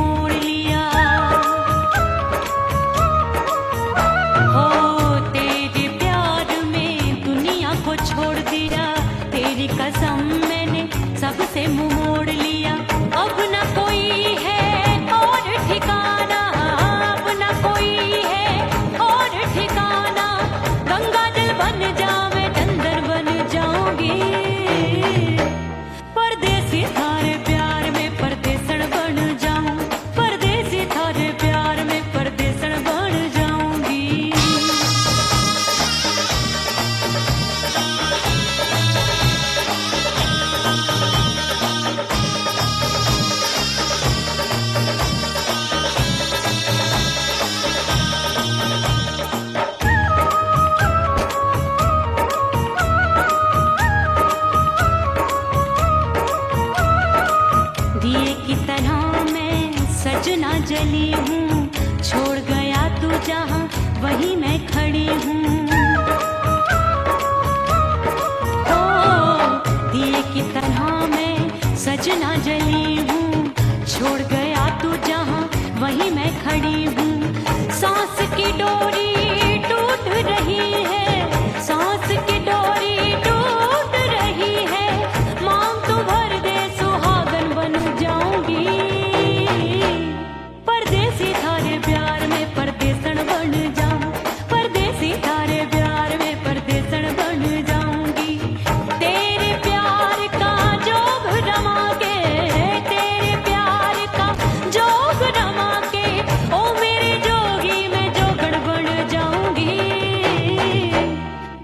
मोड़ लिया। हो तेरे प्यार में दुनिया को छोड़ दिया, तेरी कसम मैंने सबसे मुंह मोड़ लिया। अब न कोई है और ठिकाना, अब न कोई है और ठिकाना। गंगा जल बन जावे चंदन बन जाऊंगी, परदेसी थारे प्यार में परदेसन बन जाऊं, परदेसी थारे प्यार में परदेसन बन जाऊंगी। दिए की तरह मैं सजना जली हूँ, छोड़ गया तू जहाँ वहीं मैं खड़ी हूँ। ओ दिए की तरह मैं सजना जली हूँ, छोड़ गया तू जहाँ वहीं मैं खड़ी हूँ। सांस की डोरी टूट रही है, सांस की डोरी टूट रही है। मांग तू भर दे सुहागन बन जाऊंगी, परदेसी थारे प्यार में परदेसन बन जाऊं, परदेसी थारे प्यार में परदेसन बन जाऊंगी। तेरे प्यार का जोग रमा के, तेरे प्यार का जोग रमा के, ओ मेरे जोगी मैं जोगड़ बन जाऊंगी,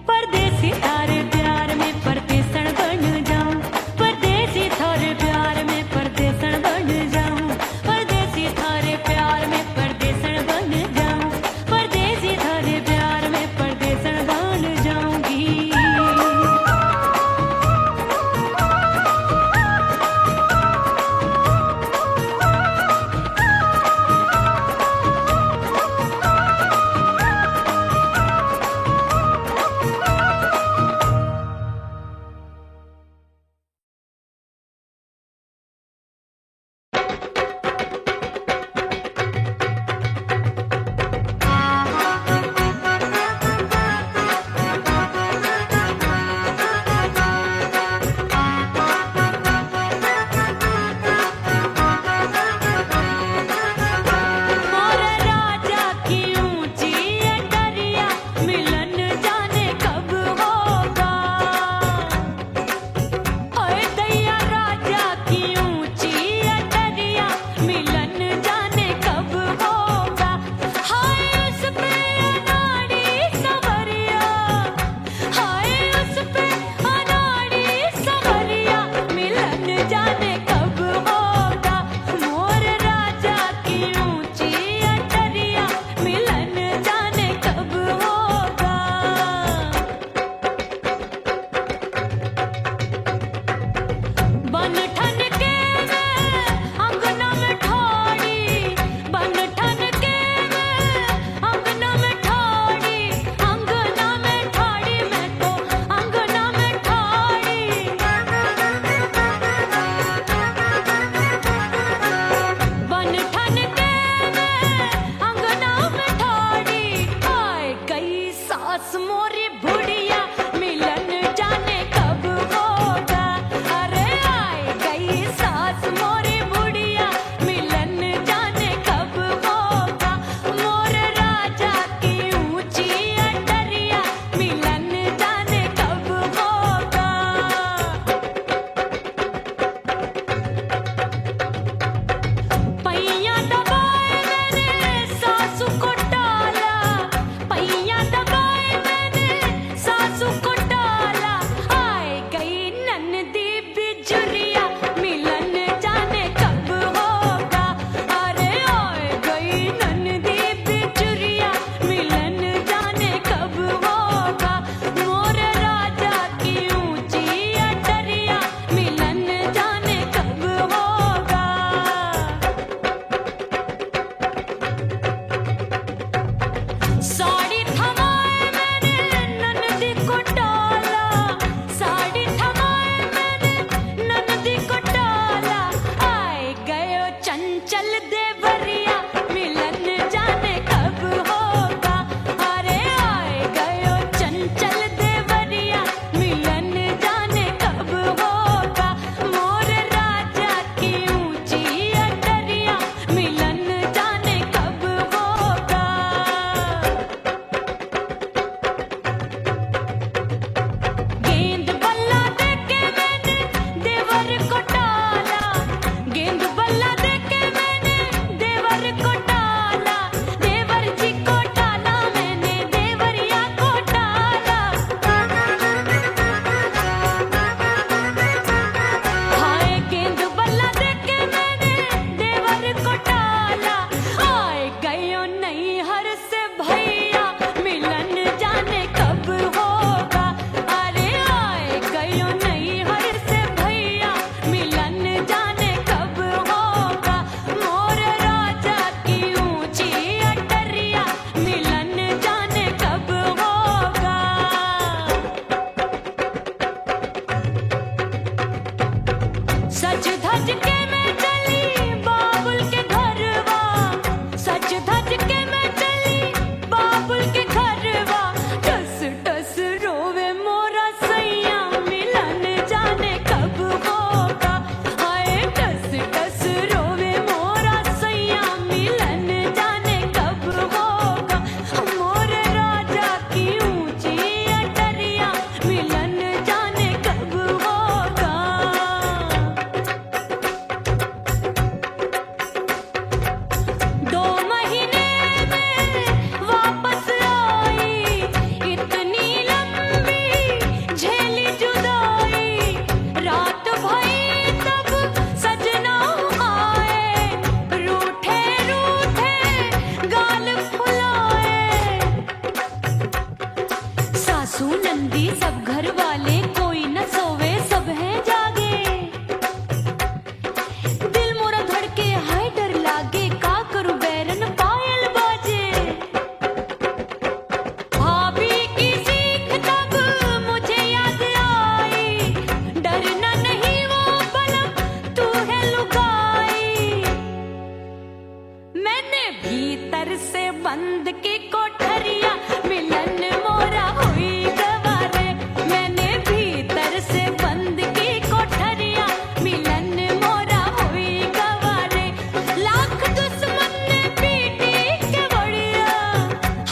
परदेसी थारे प्यार में परदेसन बन जाऊं, परदेसी थारे प्यार में परदेसन बन जाऊं, परदेसी थारे प्यार में परदेसन बन जाऊं, परदेसी थारे प्यार में परदेसन बन जाऊंगी। मोर राजा की ऊंची अटरिया, मिलन जाने कब होगा। ओए दैया राजा की ऊंची अटरिया, मिलन जाने कब होगा। हाय उस पे अनाड़ी सवरिया, हाय उस पे अनाड़ी सवरिया, मिलन जाने कब होगा। मोर राजा की ऊंची अटरिया, मिलन जाने कब होगा। बन ठन के मैं अंगना में ठाड़ी, बन ठन के मैं अंगना में ठाड़ी, अंगना में ठाड़ी मैं तो अंगना में ठाड़ी। बन ठन के मैंने भीतर से बंद की कोठरिया मिलन मोरा हुई गवारे। मैंने भीतर से बंद की कोठरिया मिलन मोरा हुई गवारे। लाख दुश्मन ने पीटी के बढ़िया,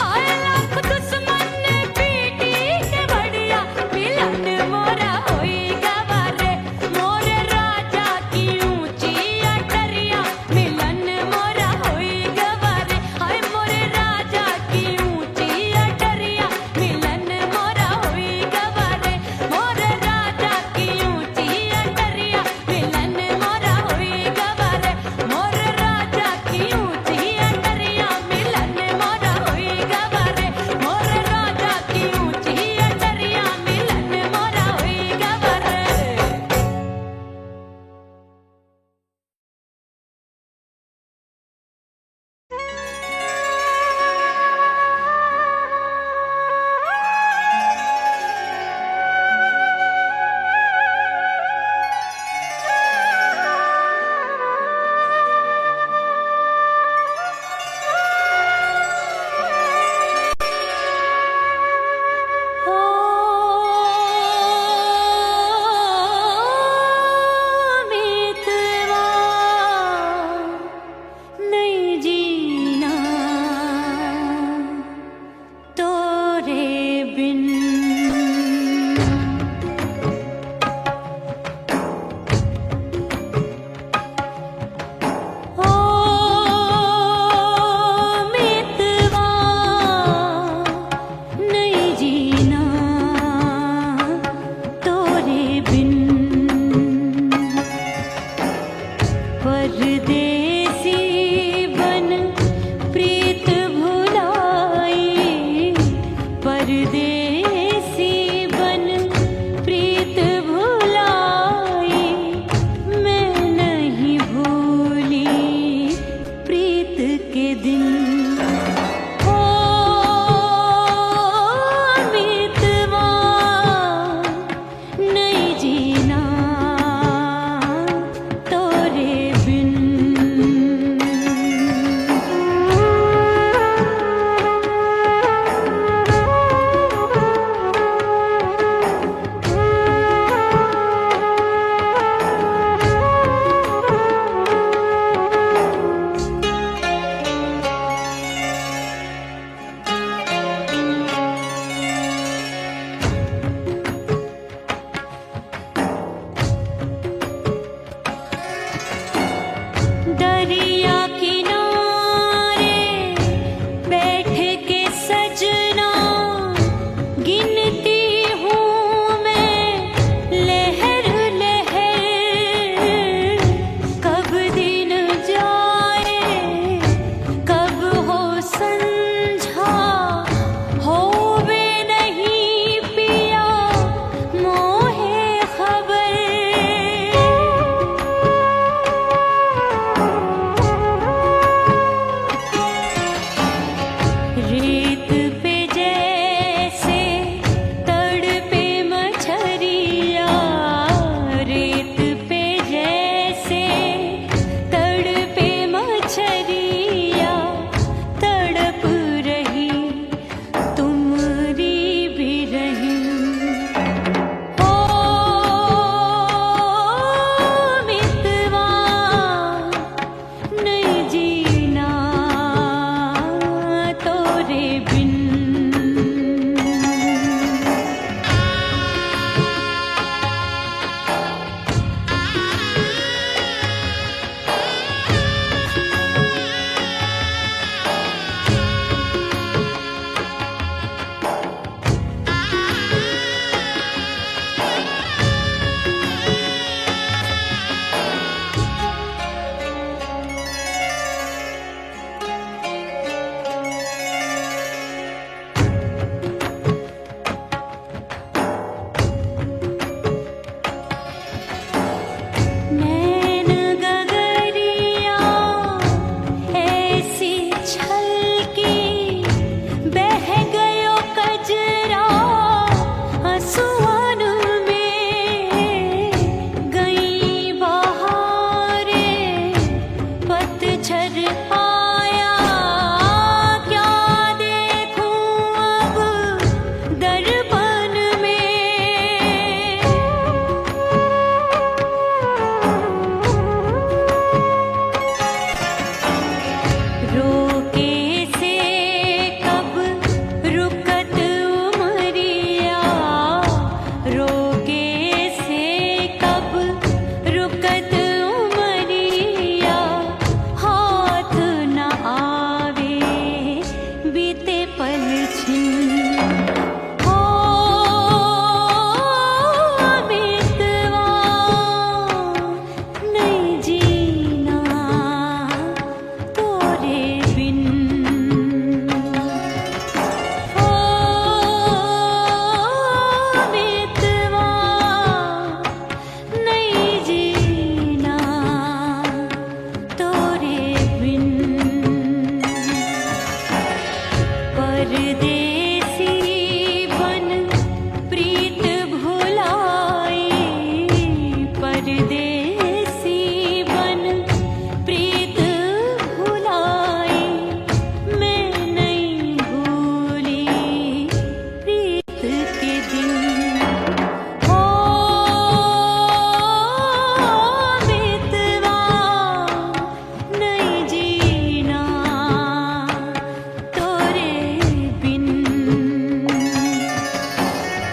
हाय लाख दुश्मन ने पीटी के बढ़िया मिलन मोरा हुई गवारे। मोरे राजा की ऊंची अटरिया मिलन मोरा हुई गवारे। हाय मोरे राजा की ऊंची अटरिया मिलन मोरा हुई गवारे। मोरे राजा की ऊंची अटरिया मिलन मोरा हुई गवारे। मोरे राजा की ऊंची अटरिया मिलन मोरा हुई गवारे। मोरे राजा की ऊंची अटरिया मिलन मोरा हुई गवारे। मितवा नहीं जीना तोरे बिन। ओ मितवा नहीं जीना तोरे बिन। परदेसी बन प्रीत भुलाई। परदेसी बन प्रीत भुलाई। मैं नहीं भूली प्रीत के दिन। ओ मितवा नहीं जीना तोरे बिन। रोके से कब रुकत उमरिया, रोके से कब रुकत उमरिया, हाथ न आवे बीते पल छिन। हो बीतवा नहीं जीना तोरे बिन। हो बीतवा नहीं जीना तोरे बिन। परदेसी बन प्रीत भुलाई, परदेसी बन प्रीत भुलाई, मैं नहीं भूली प्रीत के दिन। हो बीतवा नहीं जीना तोरे बिन।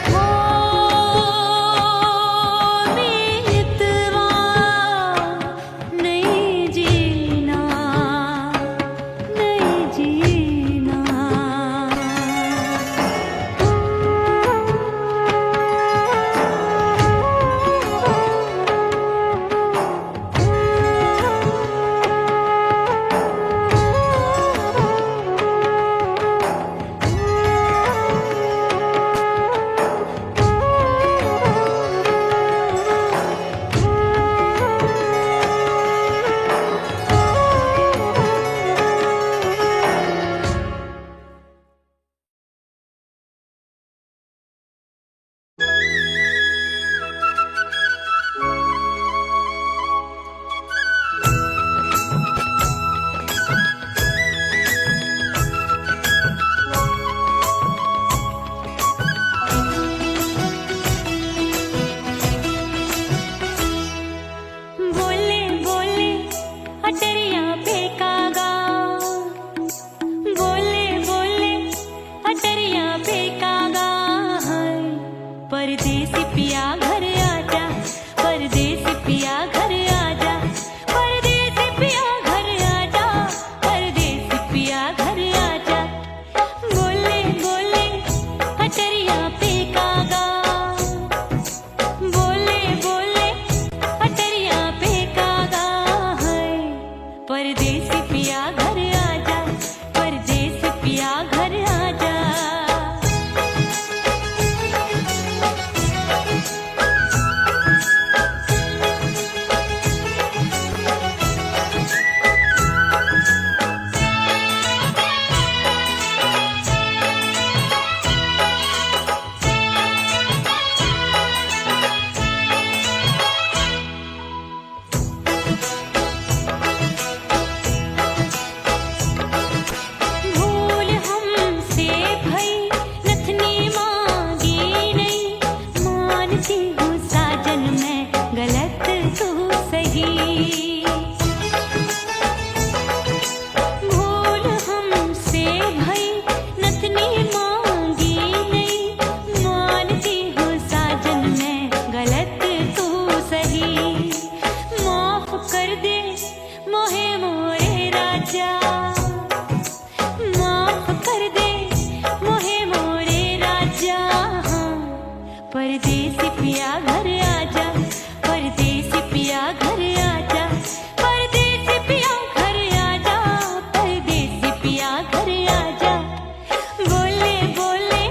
हो बीतवा नहीं जीना, नहीं जीना। बोले बोले अटरिया पे कागा, बोले बोले अटरिया पे कागा है। परदेसी पिया घर आजा, परदेसी पिया घर आजा, परदेसी पिया घर आजा, परदेसी पिया घर आजा। बोले बोले अटरिया पे कागा, बोले बोले अटरिया पे कागा है। परदेसी पिया घर आजा, परदेसी पिया घर आजा। भूल हमसे भई नथनी मांगी नहीं, मानती हूँ साजन मैं गलत तू सही। भूल हमसे भई नथनी मांगी नहीं, मानती हूँ साजन मैं गलत तू सही। माफ कर दे मोहे मोरे राजा, माफ कर दे मोहे मोरे राजा। परदेसी पिया घर आजा, परदेसी पिया घर आजा, परदेसी पिया घर आजा, परदेसी पिया घर आजा। बोले बोले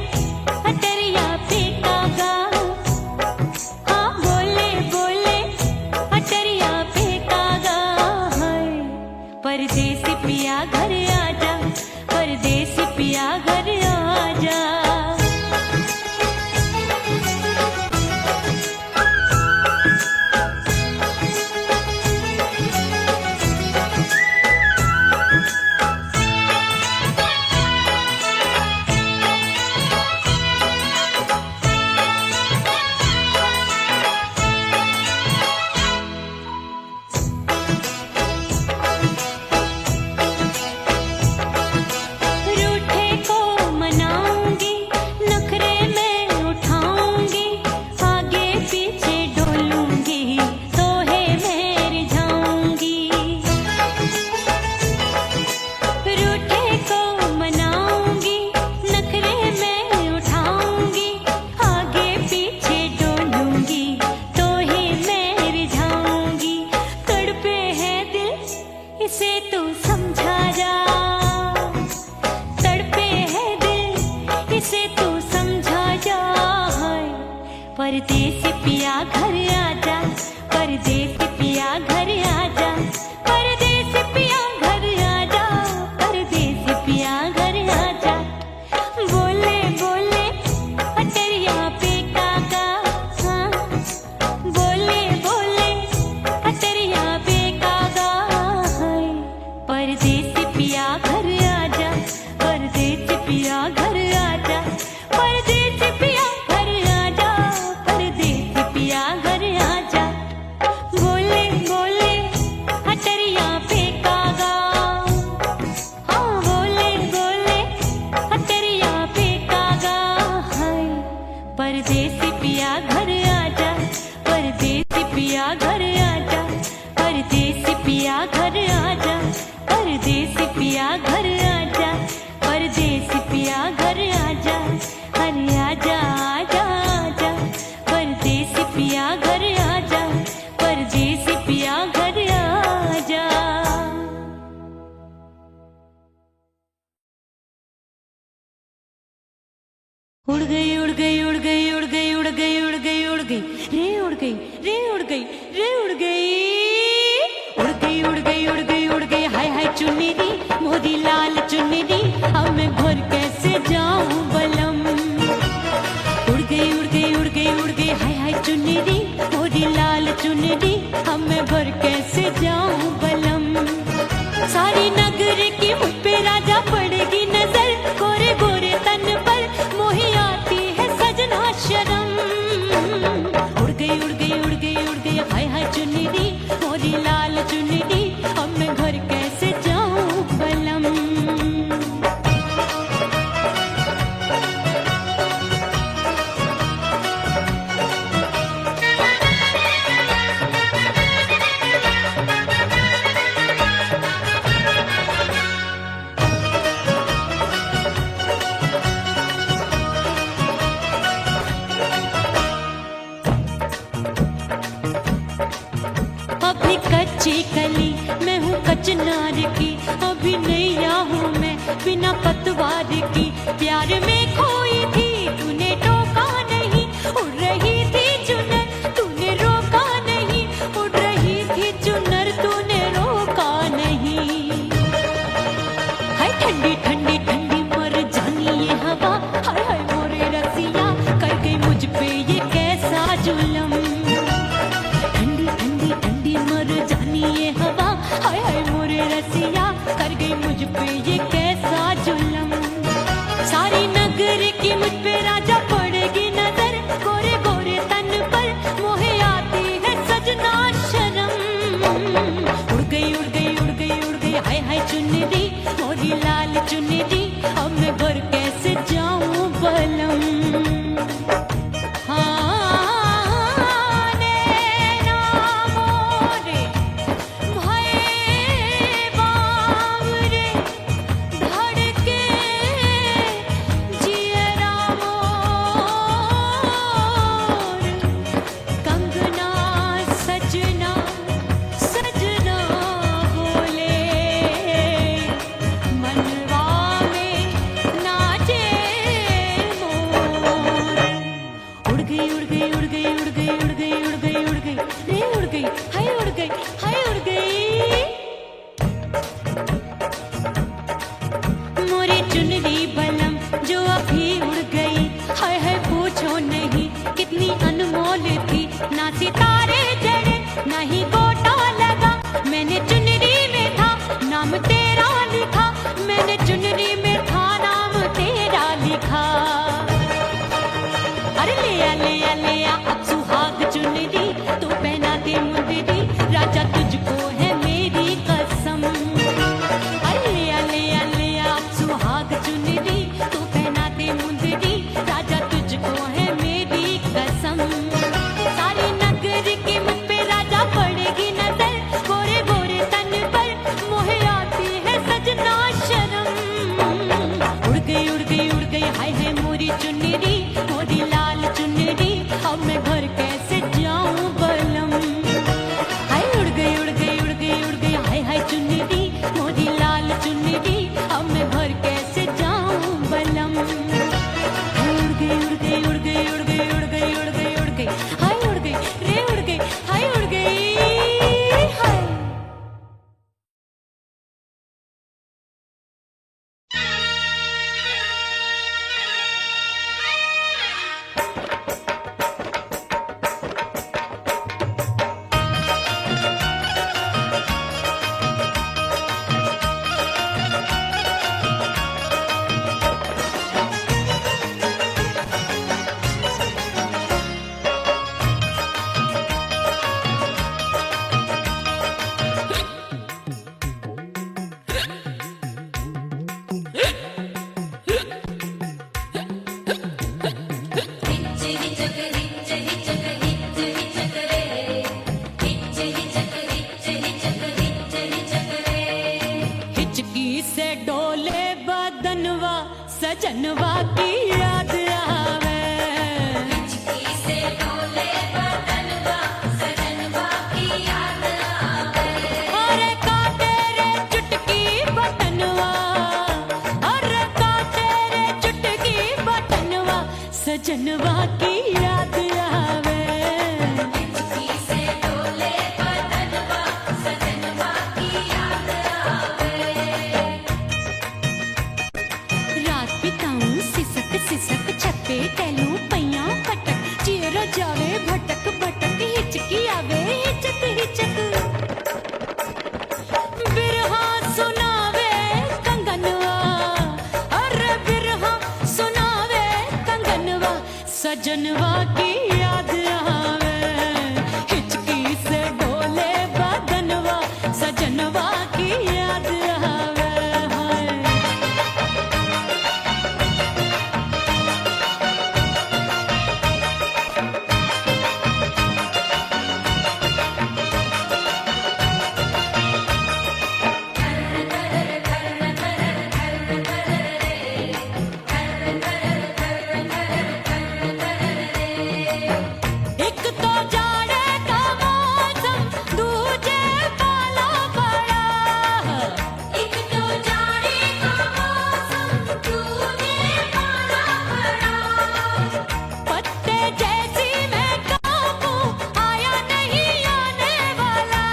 अटरिया पे कागा, हाँ बोले बोले अटरिया पे कागा है। परदेसी पिया घर आजा, परदेसी पिया घर आजा। परदेसी पिया घर आजा, परदेसी पिया घर आजा, परदेसी पिया घर आजा, परदेसी पिया घर आजा। बोले बोले अटरिया पे कागा, हाँ बोले बोले अटरिया पे कागा है। परदेसी पिया घर आजा, परदेसी पिया घर आजा, परदेसी पिया घर आजा, परदेसी पिया घर आजा। बोले बोले अटरिया पे कागा, हाँ बोले बोले अटरिया पे कागा है। परदेसी पिया घर आजा, परदेसी पिया घर आजा, परदेसी पिया घर आजा, परदेसी पिया घर आजा, परदेसी पिया घर आजा। अरे आजा आजा आजा, परदेसी पिया घर आजा, परदेसी पिया घर आजा। उड़ गई उड़ गई उड़ गई उड़ गई उड़ गई उड़ गई उड़ गई रे उड़ गई रे उड़ गई रे उड़ गई उड़ गई उड़ गई उड़ गई उड़ गई हाय हाय चुन्नी मोदी लाल चुन्नी अब मैं घर कैसे जाऊं बलम। उड़ गई उड़ गई उड़ गई उड़ गई हाय हाय चुन्नी मोदी लाल चुन्नी अब मैं घर कैसे जाऊं बलम। सारी नगर की मुझ पे राजा पड़ेगी नजर, गोरे गोरे तन पर मोही आती है सजना शर्म। उड़ गई उड़ गई उड़ गई उड़ गई हाय हाय चुन्नी मोरी लाल चुन्नी अब मैं घर कैसे जाऊं बलम। अभी कच्ची कली मैं हूँ कचनार की, अभी नैया हूँ मैं बिना पतवार की। प्यार में खोई थी तूने टोका नहीं, उड़ रही थी चुनर तूने रोका नहीं, उड़ रही थी चुनर तूने रोका नहीं। हाय ठंडी ठंडी ठंडी मर जानी ये हवा, हाय हाय मोरे रसिया कर गई मुझ पे ये कैसा जुलम। ठंडी ठंडी ठंडी मर जानी ये हवा, हाय हाय मोरे रसिया कर गई मुझ पे ये कैसा जुलम। सारी नगर की मुझ पे राजा पड़ेगी नजर, गोरे गोरे तन पर मोहे आती है सजना शर्म। उड़ गई उड़ गई उड़ गई उड़ गई हाय हाय चुन्नी मोरी लाल चुन्नी अब मैं घर कैसे जाऊं बलम। ना सितारे जड़े ना ही गोटा लगा, मैंने चुनरी में था नाम तेरा लिखा, मैंने चुनरी में था नाम तेरा लिखा। अरे ले आ अब सुहाग चुनरी तू पहना दे मुंदरी, राजा तुझको है मेरी कसम। अरे ले आ अब सुहाग चुनरी तू पहना दे मुंदरी, राजा तुझको है मेरी कसम। सारी नगर की मुझ पे राजा पड़ेगी नजर, गोरे गोरे तन पर मोहे आती है सजना शर्म। उड़ गई उड़ गई उड़ गई हाय हाय मोरी चुन्नी मोरी लाल चुन्नी अब मैं घर कैसे जाऊं बलम। हाय उड़ गई उड़ गई उड़ गई उड़ गई हाय हाय चुन्नी मोरी लाल चुन्नी अब मैं घर कैसे जाऊं बलम। उड़ गई उड़ गई उड़ गई उड़ गई उड़ गई उड़ गई उड़ गई हिचकी से डोले बदनवा सजनवा की याद आवे। हिचकी से डोले बदनवा सजनवा की याद आवे। अरे का तेरे चुटकी बटनवा, अरे का तेरे चुटकी बटनवा सजनवा की याद आवे। हिचकी से डोले बदनवा सजनवा की याद आवे। रात बिताऊं सिसक सिसक छत पे टहलूं पैया पटक चेहरा जावे भटक भटक हिचकी आवे हिचक हिचक। बिरहा सुनावे कंगनवा, अरे बिरहा सुनावे कंगनवा सजनवा की याद आवे। हिचकी से डोले बदनवा सजनवा की याद आवे। हाय एक तो जाड़े का मौसम दूजे पाला पड़ा। एक तो जाड़े का मौसम दूजे पाला पड़ा। पत्ते जैसी मैं काबू आया नहीं आने वाला।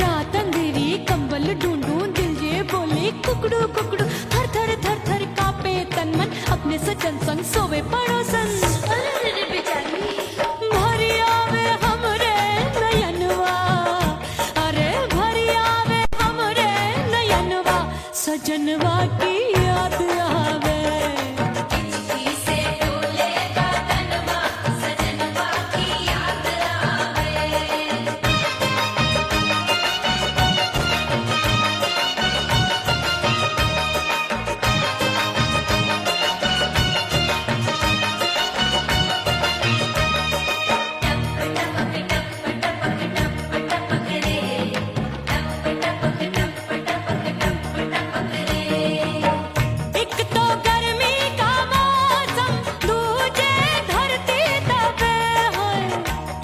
रात अंधेरी कंबल ढूंढूं दिल ये बोले कुकड़ू कुकड़ू। थर थर थर थर कांपे तन मन अपने सजन संग सोवे पड़ोसन। भरिया वे हमरे नयनवा, अरे भरिया वे हमरे नयनवा सजनवा की याद आवे। हिचकी से डोले बदनवा सजनवा की याद आवे। एक तो गर्मी का मौसम दूजे धरती तपे है।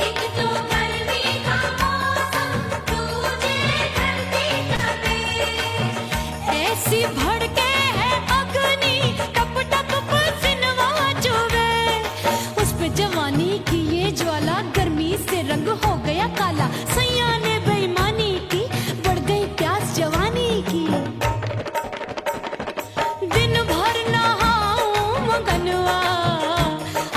एक तो गर्मी का मौसम दूजे धरती तपे। ऐसी भड़के है अग्नि टप टप पसीनवा चुभे। उस पे जवानी की ये ज्वाला गर्मी से रंग हो गया काला। सैया ने बेईमानी की बढ़ गई प्यास जवानी की। दिन भर नहाऊं आंगनवा,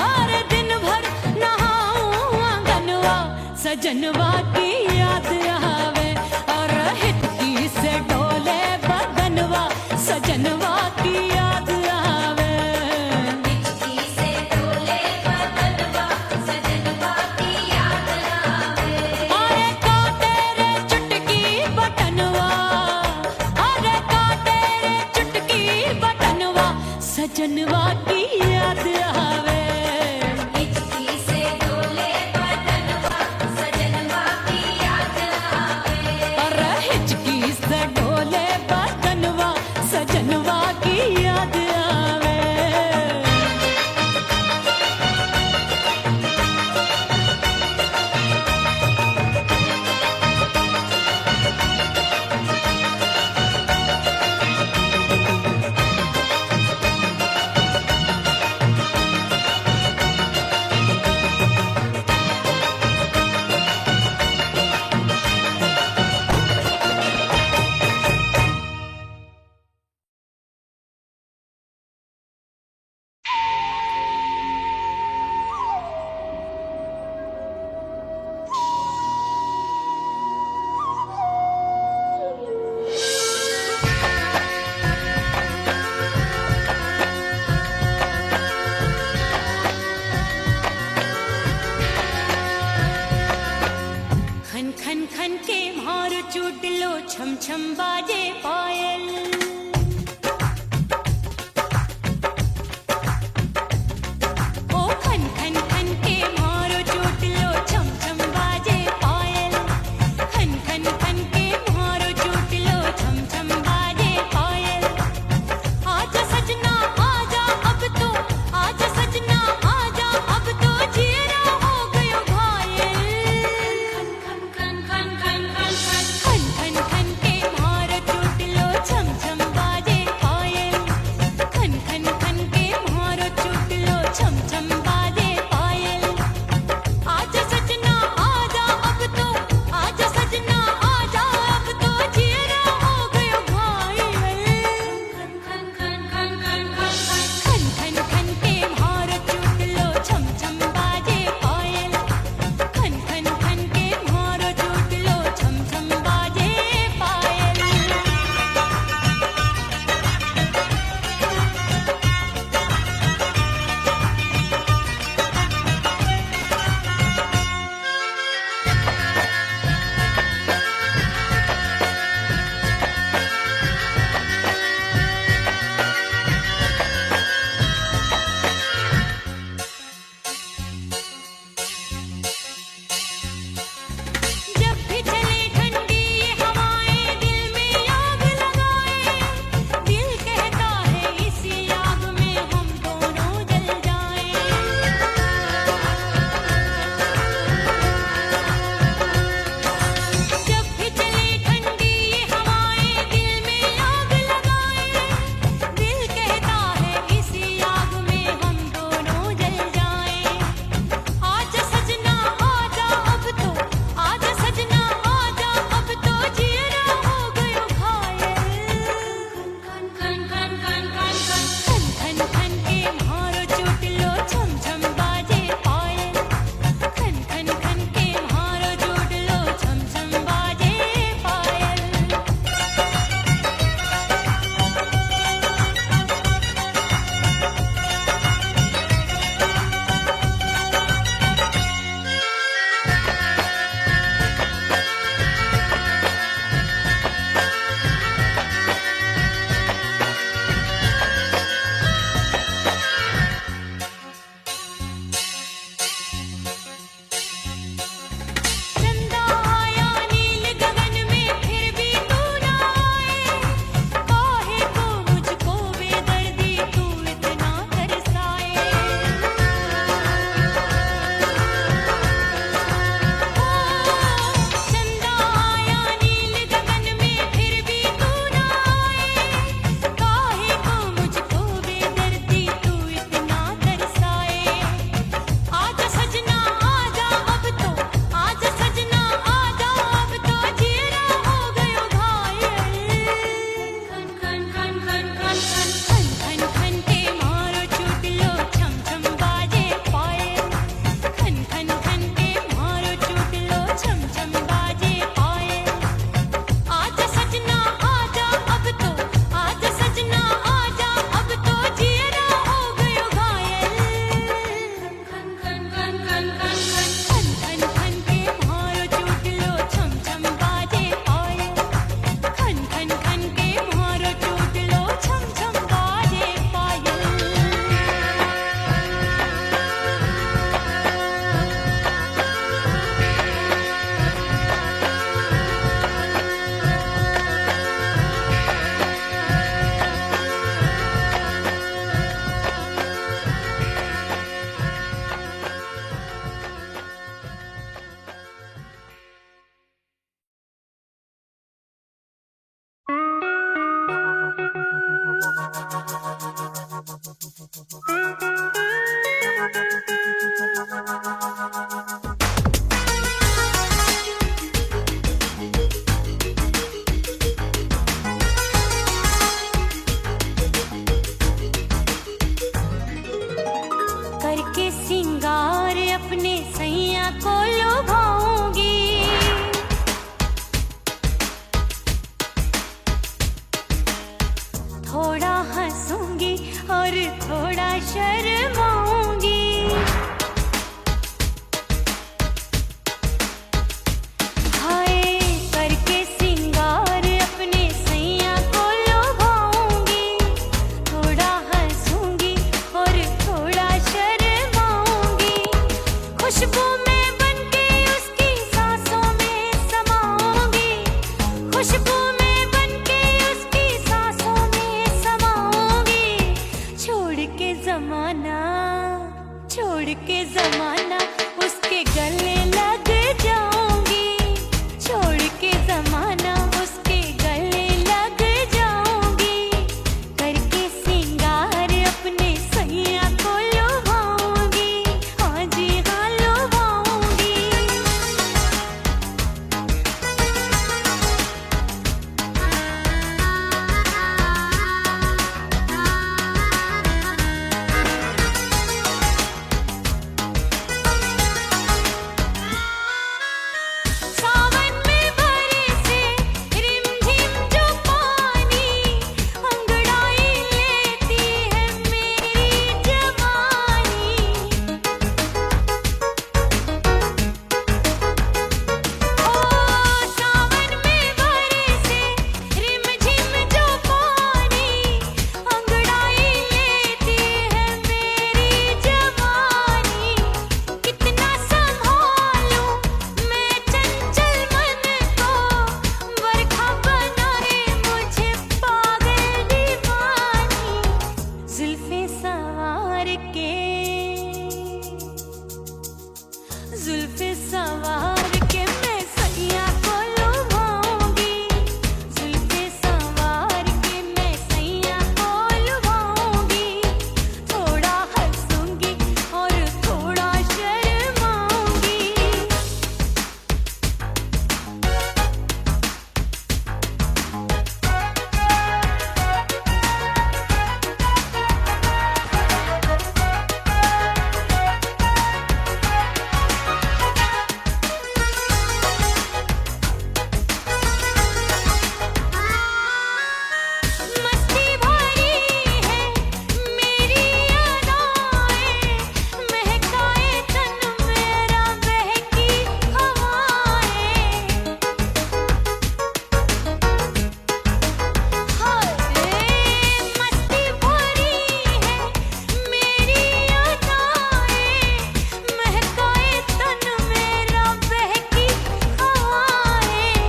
अरे दिन भर नहाऊं आंगनवा सजनवा की याद आवे। और हिचकी से डोले बदनवा सजनवा की याद आवे। हिचकी से डोले बदनवा सजनवा की याद आवे। अरे का तेरे चुटकी बटनवा, अरे का तेरे चुटकी बटनवा सजनवा की याद आवे। हिचकी से डोले बदनवा सजनवा की याद आवे। अरे हिचकी से डोले बदनवा सजनवा की याद आवे। थोड़ा हंसूंगी और थोड़ा शर्माऊंगी। हाय करके सिंगार अपने सैया को लुभाऊंगी। थोड़ा हंसूंगी और थोड़ा शर्माऊंगी। खुशबू में बनके उसकी सांसों में समाऊंगी। खुशबू में बनके उसकी सांसों में समाऊंगी। छोड़ के जमाना उसके गले लग जाऊंगी। छोड़ के जमाना उसके गले लग जाऊंगी। करके सिंगार अपने सैया को लुभाऊंगी। हाँ जी हाँ लुभाऊंगी। सावन में बरसे रिमझिम जो पानी, अंगड़ाई लेती है मेरी जवानी। ओ सावन में बरसे रिमझिम जो पानी, अंगड़ाई लेती है मेरी जवानी। कितना संभालूं मैं चंचल मन को, बरखा बनाए मुझे पागल दीवानी। जुल्फे सवार के मैं सैया को लुभाऊंगी। जुल्फे सवार के मैं सैया को लुभाऊंगी। थोड़ा हंसूंगी और थोड़ा शर्माऊंगी। मस्ती भरी है मेरी अदाएं, महकाए तन मेरा बहकी हवाएं। हाय मस्ती भरी है मेरी अदाएं, महकाए तन मेरा बहकी हवाएं।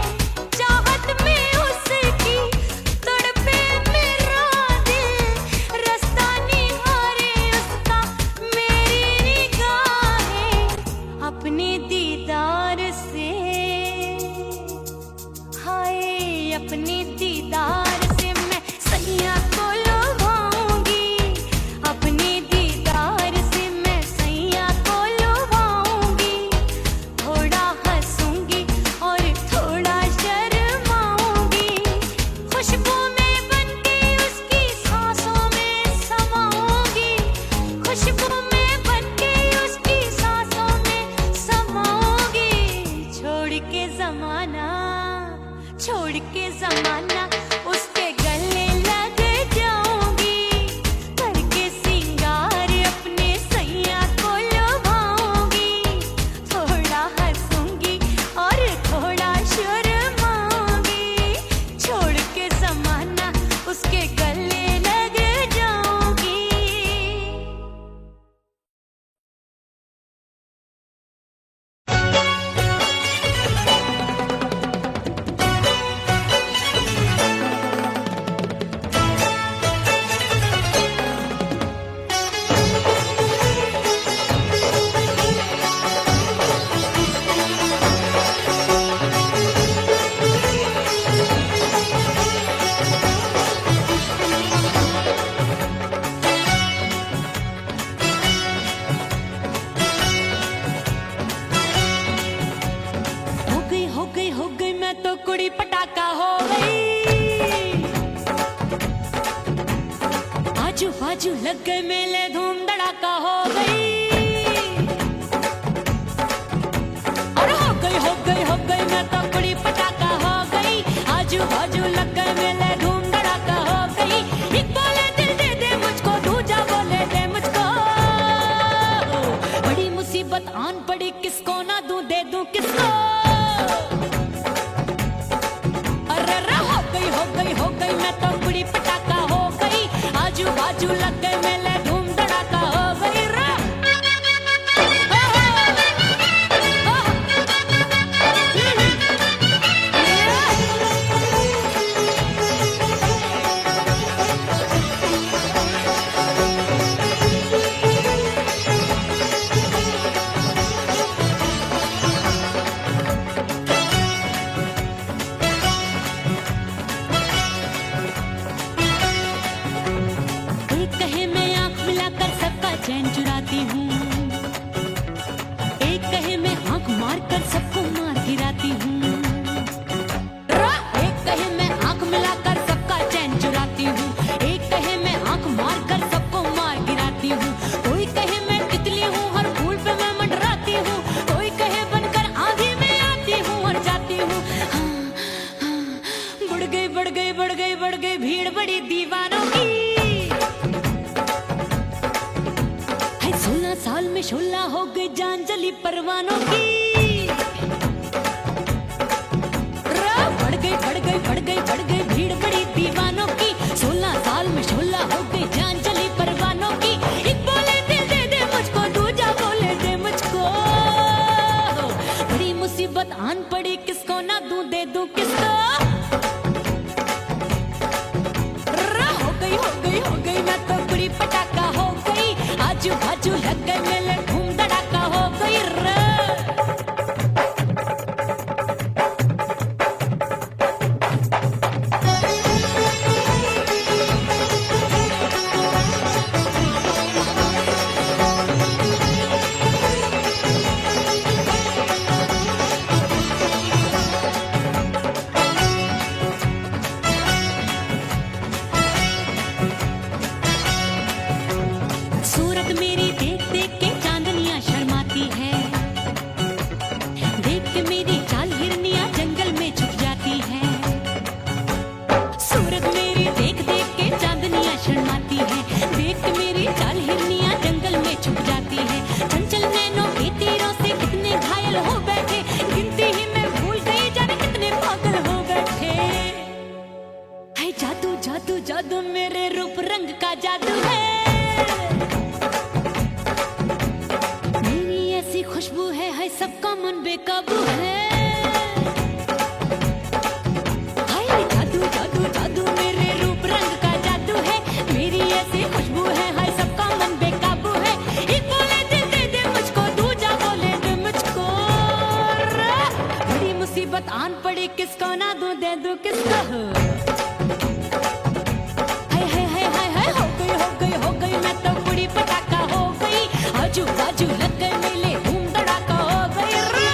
चाहत में उसकी तड़पे मेरा दिल, रास्ता निहारे उसका मेरी निगाहें। अपने दीदार से हाय अपने दीदार से मैं सैया को लुभाऊंगी। अपने दीदार से मैं सैया को लुभाऊंगी। थोड़ा हंसूंगी और थोड़ा शर्माऊंगी। खुशबू में बनके उसकी सांसों में समाऊंगी। खुशबू में बनके उसकी सांसों में समाऊंगी। छोड़ के जमाना उसके गले लग जाऊंगी। करके सिंगार अपने सैया को लुभाऊंगी। थोड़ा हंसूंगी और थोड़ा शर्माऊंगी। छोड़ के जमाना उसके गले लग जाऊंगी। कुड़ी पटाखा हो गई। आजू बाजू लग गए मेले, धूम धड़ाका हो गई। अरे हो गई मैं तो कुड़ी पटाखा हो गई। आजू बाजू लग गए मेले, धूम धड़ाका हो गई। दूं किसको? अरे रे हो गई मैं तो बुरी पटाखा हो गई, आजू बाजू लग गए मेले धूम धड़ाका हो गई रे। एक कहे मैं आंख मिलाकर सबका चैन चुराती हूँ, एक कहे मैं आंख मारकर सबको मार गिराती हूँ। एक कहे मैं आंख मिलाकर सबका चैन चुराती हूँ, एक कहे मैं आंख मारकर सबको मार गिराती हूँ। कोई कहे मैं तितली हूँ, हर फूल पे मैं मंडराती हूँ, कोई कहे बनकर आंधी में आती हूँ और जाती हूँ। बढ़ गई भीड़ बड़ी दीवानों की। 16 साल में शोला हो गई जान जली परवानों की। बढ़ गई भीड़ बड़ी दीवानों की। 16 साल में शोला हो गई जान जली परवानों की। एक बोले दिल दे दे मुझको, दूजा बोले दे मुझको। बड़ी मुसीबत आन पड़ी, किसको ना दूं दे दूं किसको। हो गई मैं तो बुरी पटाखा हो गई, आजू बाजू लग गए मेले धूम धड़ाका हो गई रे। सूरत मेरी देख देख के चांदनियां शर्माती है, देख के मेरी चाल हिरनियां जंगल में छुप जाती है। सूरत मेरी देख देख के चांदनियां शर्माती है, देख के मेरी चाल हिरनियां जंगल में छुप जाती है। चंचल नैनों के तीरों से कितने घायल हो बैठे, गिनती ही मैं भूल गई जाने कितने पागल हो बैठे। है जादू जादू जादू मेरे रूप रंग का जादू है, खुशबू है सबका मन बेकाबू है। हाय जादू जादू जादू मेरे रूप रंग का जादू है, मेरी ऐसी खुशबू है हाय सबका मन बेकाबू है। एक बोले दिल दे दे मुझको, दूजा बोले दे मुझको। बड़ी मुसीबत आन पड़ी, किसको ना दूं दे दूं किसको। हो गई मैं तो बुरी पटाखा हो गई, आजू बाजू लग गए मेले धूम धड़ाका हो गई रे।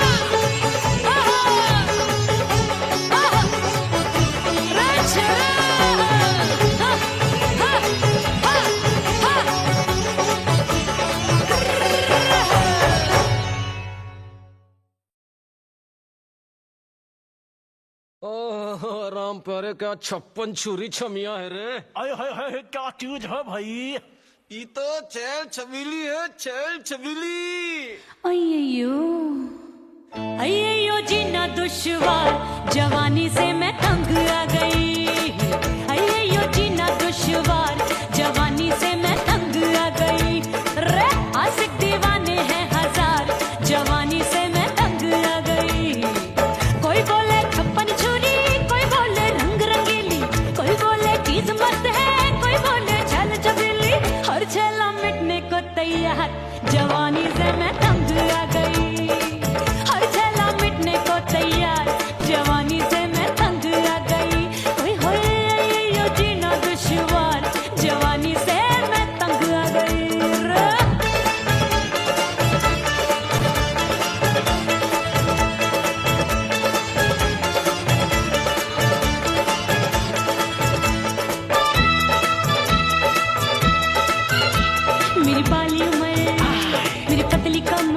ओह राम प्यारे, क्या 56 छुरी छमिया है रे। आय हाय हाय, क्या चीज है भाई। ये तो चैल छबीली है, चैल छबीली। अय्यो जीना दुश्वार, जवानी से मैं तंग आ गई। अय्यो जीना दुश्वार, जवानी से मैं तंग आ गई रे। आशिक दीवाने हैं हजार, जवानी से मैं तंग आ गई। कोई बोले 56 छुरी, कोई बोले रंग रंगीली, कोई बोले चीज मस्त है, कोई बोले छल छबीली। हर छेला मिटने को तैयार, जवानी से मैं तंग आ गई। हर छेला मिटने को तैयार, जवानी से मैं तंग आ गई। ओए होए यो जीना दुश्वार, जवानी से मैं तंग आ गई रे। मेरी बाली उम्र, मेरी पतली कमर,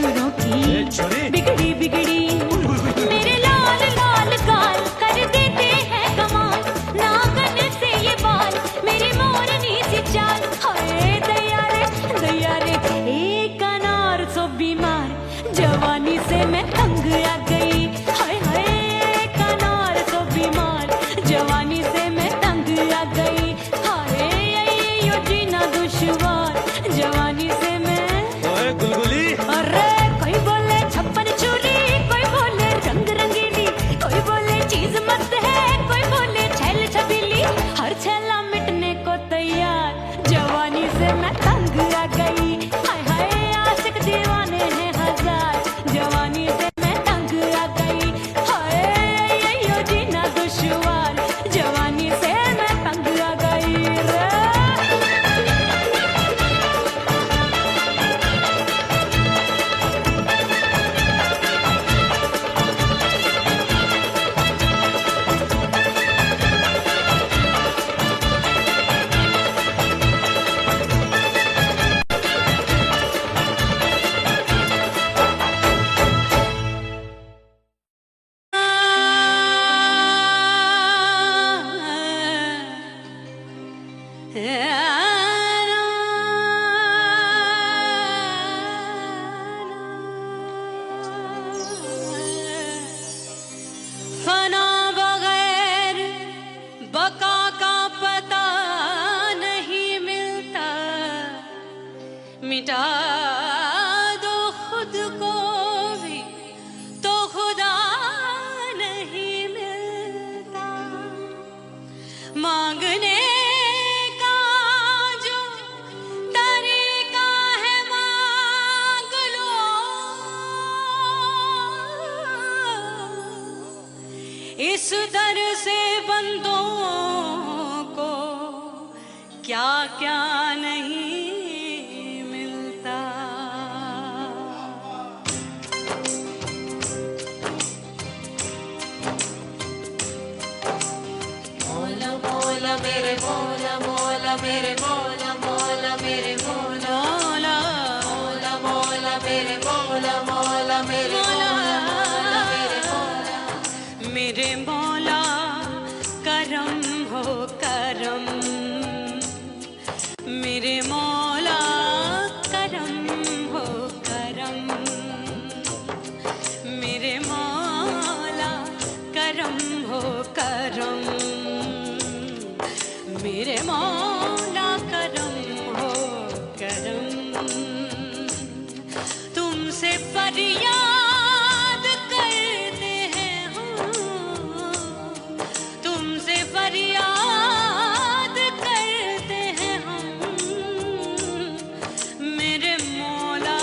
अक्षरों की छुरी बिगड़ी बिगड़ी मेरे लाल लाल गाल कर देते हैं कमाल नागन से ये बाल मेरी मोरनी सी चाल हाय दैया रे एक अनार सो बीमार जवानी से मैं तंग आ गई हाय हाय एक अनार सो बीमार जवानी से मैं तंग आ गई हाय यो जीना दुश्वार जवानी से मैं ओए गुलगुली अरे कोई बोले छप्पन चूड़ी कोई बोले रंग रंगीली कोई बोले चीज मस्त है कोई बोले छैल छबीली हर छैला मिटने को तैयार जवानी से मैं तंग आ गई हाय हाय आशिक दीवाने हैं हजार जवानी से मैं तंग आ गई हाय यो जीना दुश्वार जवानी से मैं तंग आ गई रे फना बगैर बका का पता नहीं मिलता मिटा दो खुद को भी तो खुदा नहीं मिलता मांगने का जो तरीका है मांग लो इस दर से बंदों को क्या क्या नहीं मिलता मौला मौला मेरे मौला मौला मेरे मौला मौला मेरे मौला मौला मौला मेरे मौला मौला मेरे मौला मेरे मौला मेरे मौला करम हो करम मेरे मौला करम हो करम मेरे मौला करम हो करम मेरे मौला करम हो करम तुमसे फरियाद करते हैं हम तुमसे फरियाद करते हैं हम मेरे मौला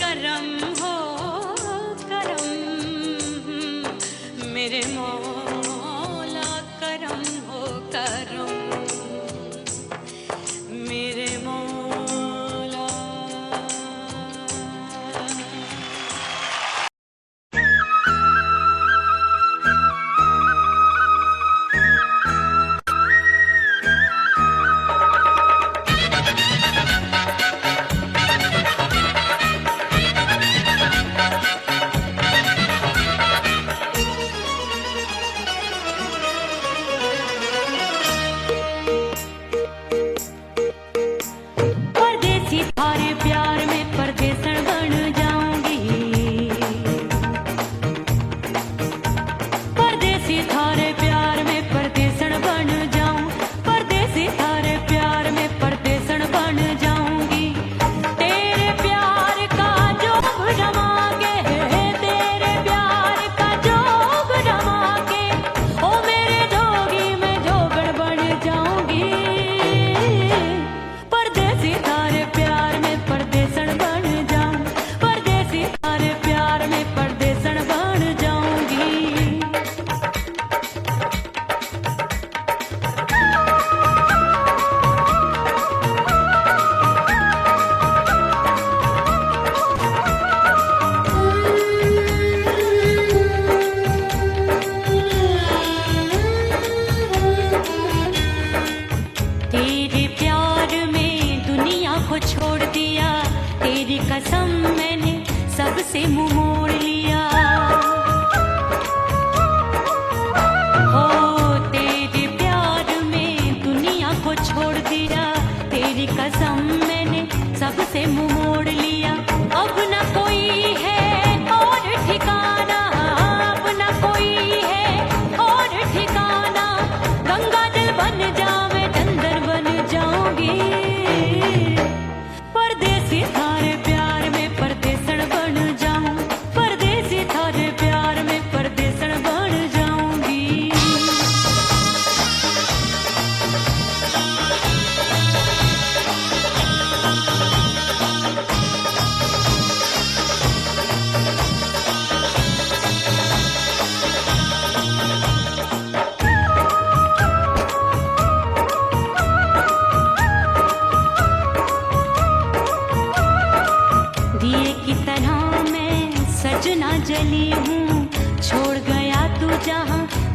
करम हो करम मेरे मौला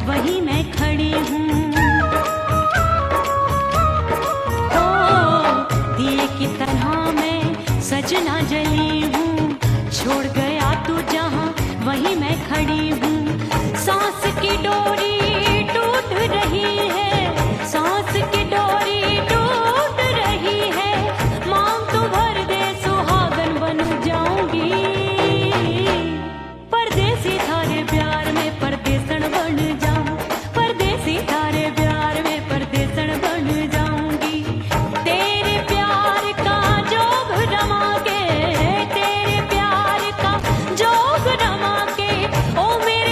वहीं मैं खड़ी हूँ। ओ दिए की तरह मैं सजना जली हूँ, छोड़ गया तू जहाँ वहीं मैं खड़ी हूँ। सांस की डोरी टूट रही है, सांस की डोरी टूट रही है, मांग तू भर दे सुहागन बन जाऊंगी। परदेसी थारे प्यार में परदेसन बन जाऊं, परदेसी थारे प्यार में परदेसन बन जाऊंगी। तेरे प्यार का जोग रमा के, तेरे प्यार का जोग रमा के, ओ मेरे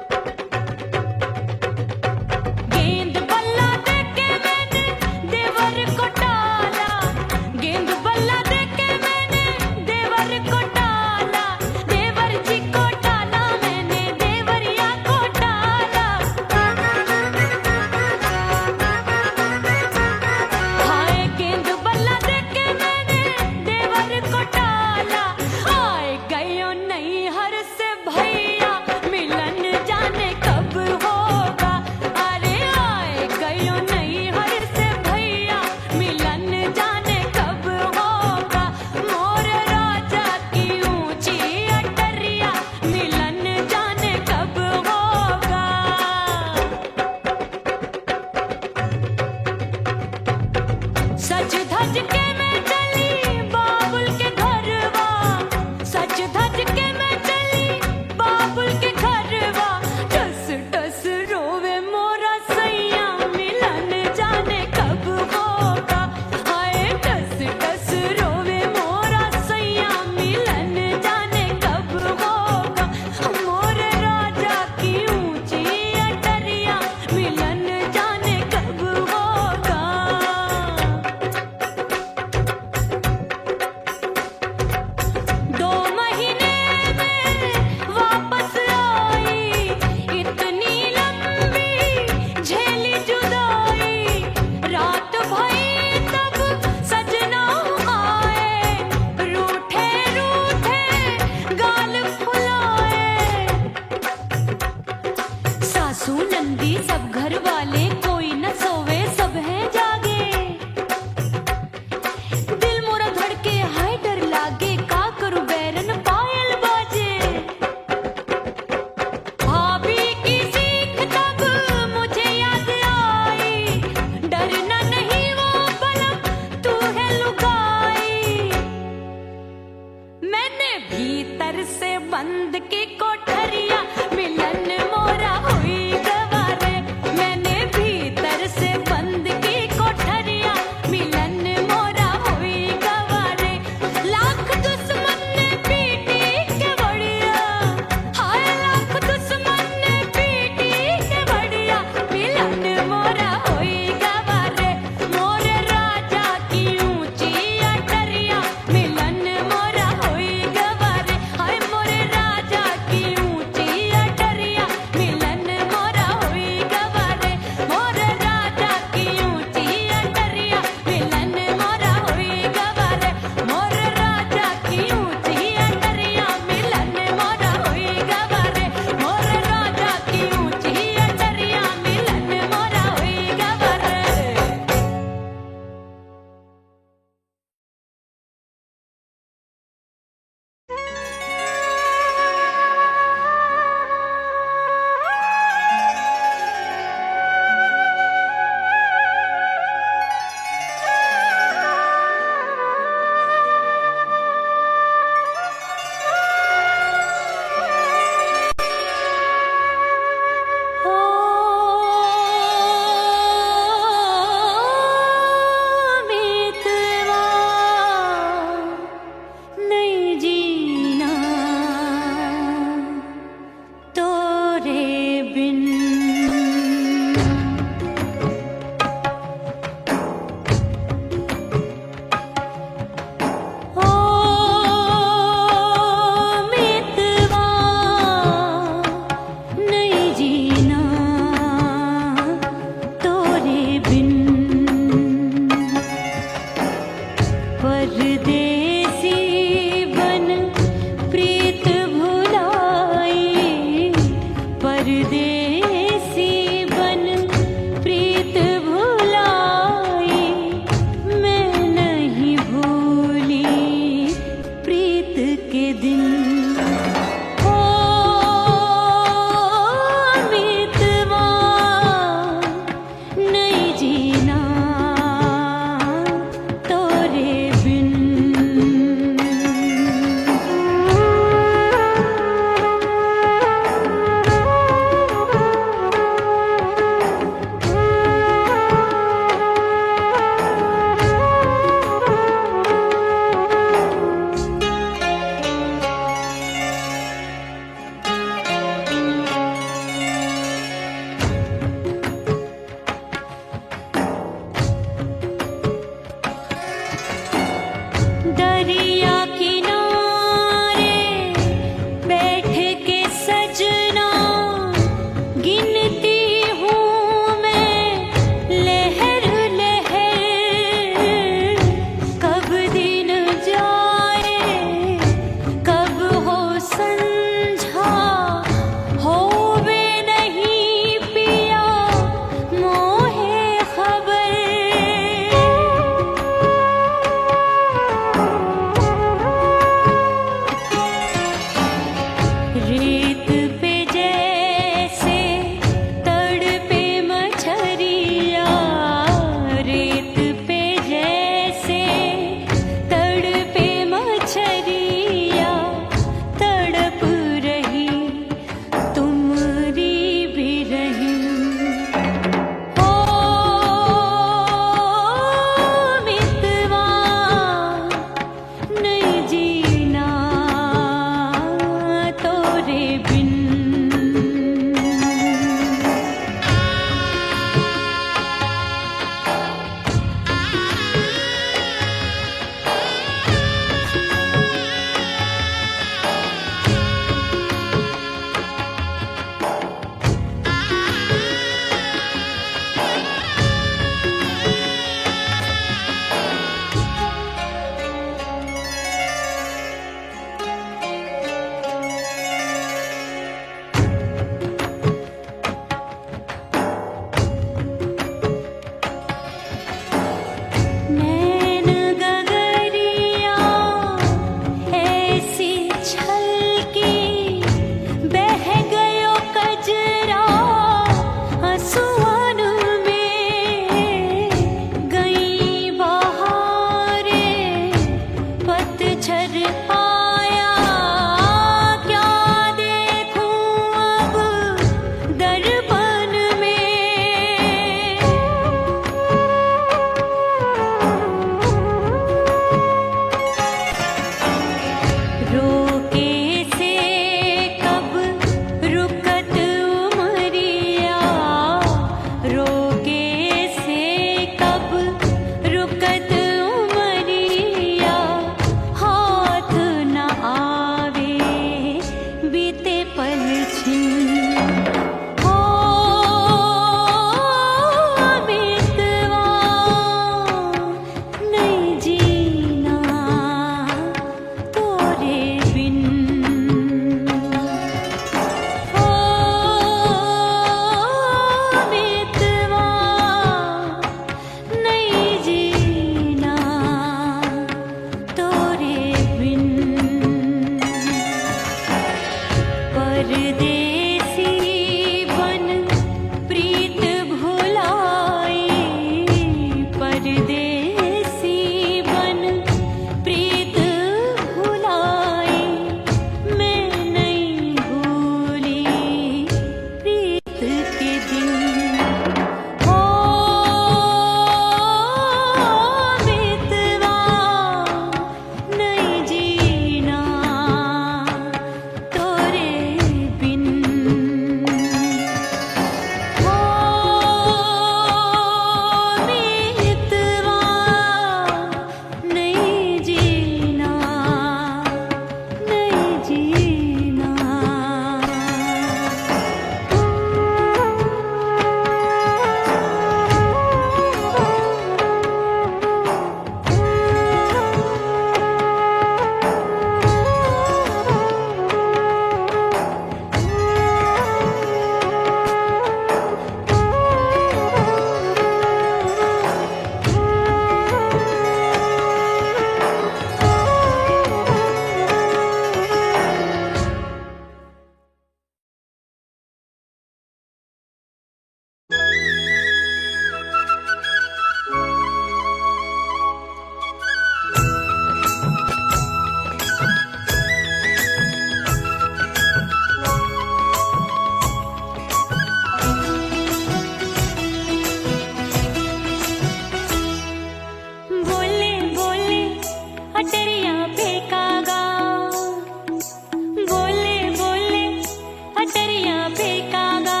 फेंकागा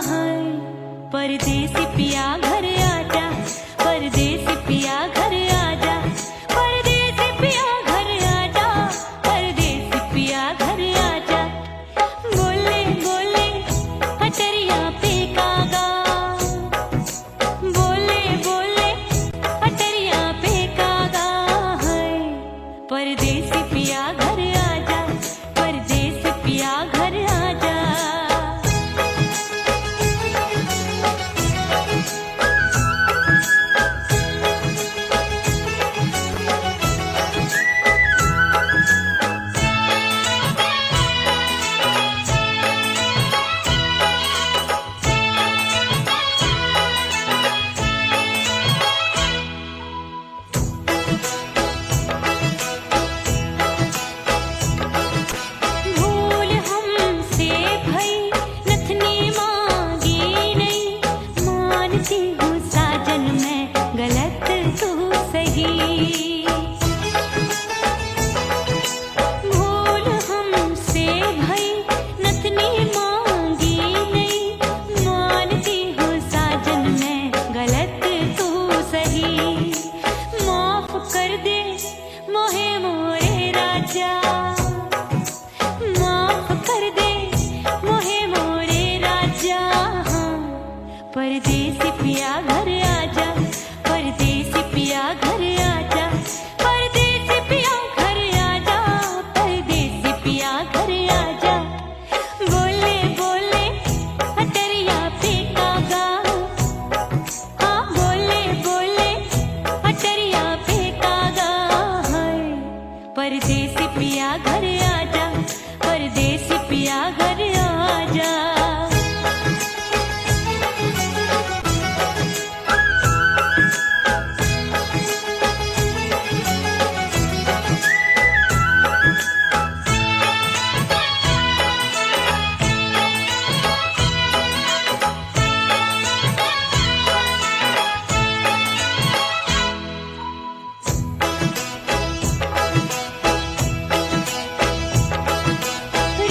है। परदेसी पिया घर आजा, परदेसी पिया घर आजा, परदेसी पिया घर आजा, परदेसी पिया घर आजा। बोले बोले अटरिया फेंकागा, बोले बोले अटरिया फेंकागा है। परदेसी पिया घर आजा, परदेसी पिया घर आजा। भूल हमसे भई नथनी मांगी नहीं, मानती हूँ साजन मैं गलत तू सही। भूल हमसे भई नथनी मांगी नहीं, मानती हूँ साजन मैं गलत तू सही। माफ कर दे मोहे मोरे राजा, माफ कर दे मोहे मोरे राजा। हाँ, परदेसी पिया घर आजा, परदेसी पिया घर आजा, परदेसी पिया घर आजा, परदेसी पिया घर आजा। बोले बोले अटरिया फेंकागा, हाँ बोले बोले अटरिया फेंकागा है। परदेसी पिया घर आजा, परदेसी पिया घर आजा।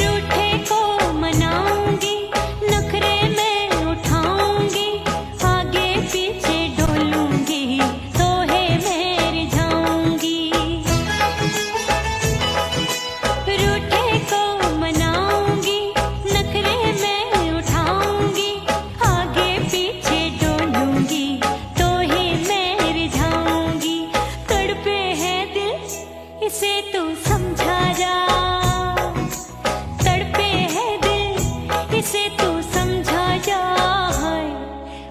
रूठे को मनाऊंगी, नखरे में उठाऊंगी, आगे पीछे डोलूंगी, तोहे में रिझाऊंगी। रूठे को मनाऊंगी, नखरे में उठाऊंगी, आगे पीछे डोलूंगी, तोहे में रिझाऊंगी। तड़पे है दिल इसे तू समझा जा, तड़पे है दिल इसे तू समझा जा है।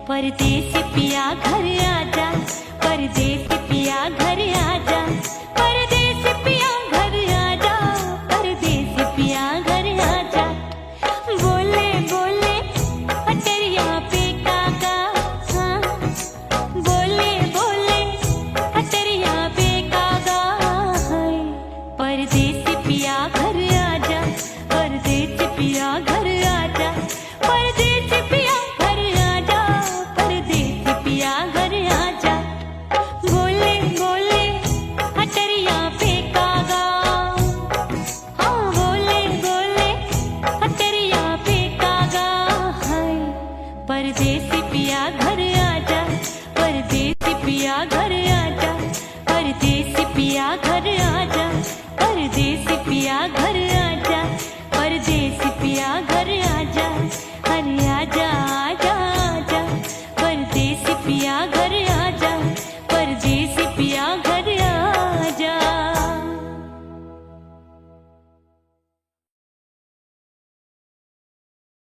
परदेसी पिया घर आजा, परदेसी